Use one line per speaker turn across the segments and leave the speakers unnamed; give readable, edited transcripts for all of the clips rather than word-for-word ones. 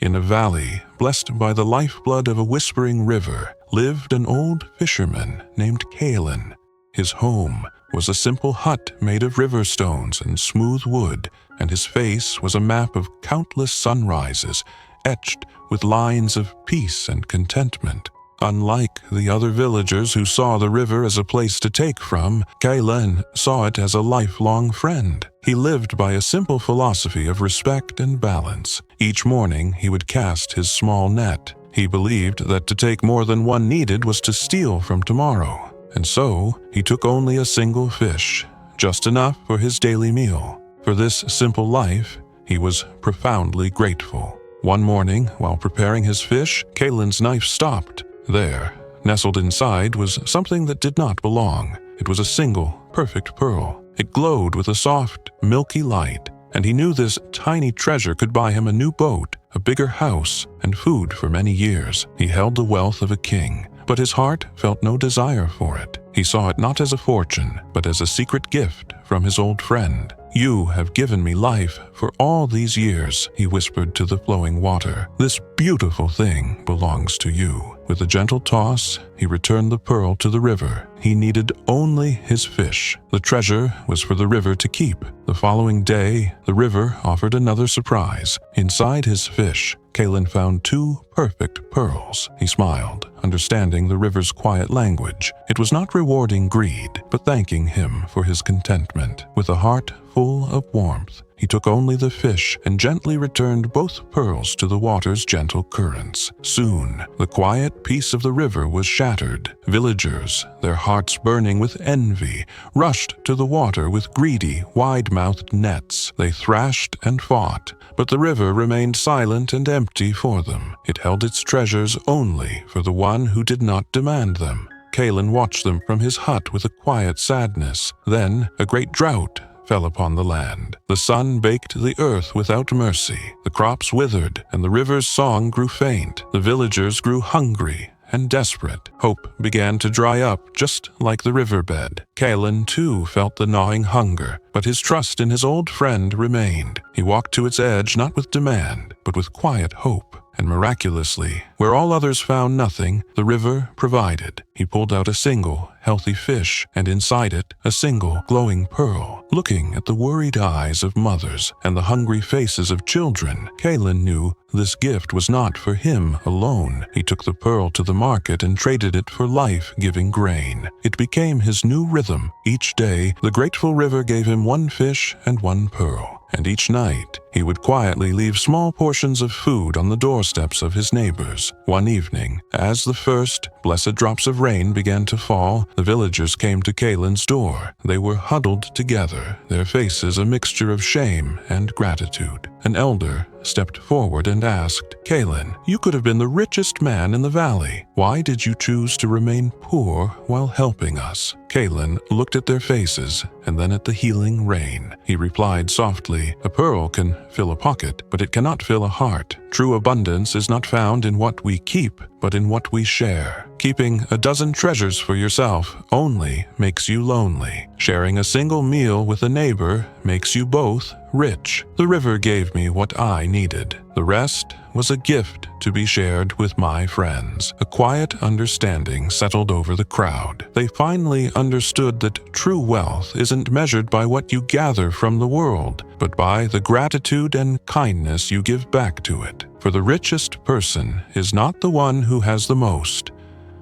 In a valley, blessed by the lifeblood of a whispering river, lived an old fisherman named Kalen. His home was a simple hut made of river stones and smooth wood, and his face was a map of countless sunrises, etched with lines of peace and contentment. Unlike the other villagers who saw the river as a place to take from, Kalen saw it as a lifelong friend. He lived by a simple philosophy of respect and balance. Each morning he would cast his small net. He believed that to take more than one needed was to steal from tomorrow, and so he took only a single fish, just enough for his daily meal. For this simple life, he was profoundly grateful. One morning, while preparing his fish, Kalen's knife stopped. There, nestled inside, was something that did not belong. It was a single, perfect pearl. It glowed with a soft, milky light, and he knew this tiny treasure could buy him a new boat, a bigger house, and food for many years. He held the wealth of a king, but his heart felt no desire for it. He saw it not as a fortune, but as a secret gift from his old friend. "You have given me life for all these years," he whispered to the flowing water. "This beautiful thing belongs to you." With a gentle toss, he returned the pearl to the river. He needed only his fish. The treasure was for the river to keep. The following day, the river offered another surprise. Inside his fish, Kalen found 2 perfect pearls. He smiled, understanding the river's quiet language. It was not rewarding greed, but thanking him for his contentment. With a heart full of warmth, he took only the fish and gently returned both pearls to the water's gentle currents. Soon, the quiet peace of the river was shattered. Villagers, their hearts burning with envy, rushed to the water with greedy, wide-mouthed nets. They thrashed and fought, but the river remained silent and empty for them. It held its treasures only for the one who did not demand them. Kalen watched them from his hut with a quiet sadness. Then, a great drought fell upon the land. The sun baked the earth without mercy. The crops withered, and the river's song grew faint. The villagers grew hungry and desperate. Hope began to dry up, just like the riverbed. Kalen, too, felt the gnawing hunger, but his trust in his old friend remained. He walked to its edge not with demand, but with quiet hope. And miraculously, where all others found nothing, the river provided. He pulled out a single, healthy fish, and inside it, a single, glowing pearl. Looking at the worried eyes of mothers and the hungry faces of children, Kalen knew this gift was not for him alone. He took the pearl to the market and traded it for life-giving grain. It became his new rhythm. Each day, the grateful river gave him 1 fish and 1 pearl. And each night, he would quietly leave small portions of food on the doorsteps of his neighbors. One evening, as the first blessed drops of rain began to fall, the villagers came to Kalen's door. They were huddled together, their faces a mixture of shame and gratitude. An elder stepped forward and asked, "Kalen, you could have been the richest man in the valley. Why did you choose to remain poor while helping us?" Kalen looked at their faces and then at the healing rain. He replied softly, "A pearl can fill a pocket, but it cannot fill a heart. True abundance is not found in what we keep, but in what we share. Keeping a dozen treasures for yourself only makes you lonely. Sharing a single meal with a neighbor makes you both rich. The river gave me what I needed. The rest was a gift to be shared with my friends." A quiet understanding settled over the crowd. They finally understood that true wealth isn't measured by what you gather from the world, but by the gratitude and kindness you give back to it. For the richest person is not the one who has the most,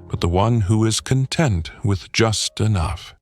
but the one who is content with just enough.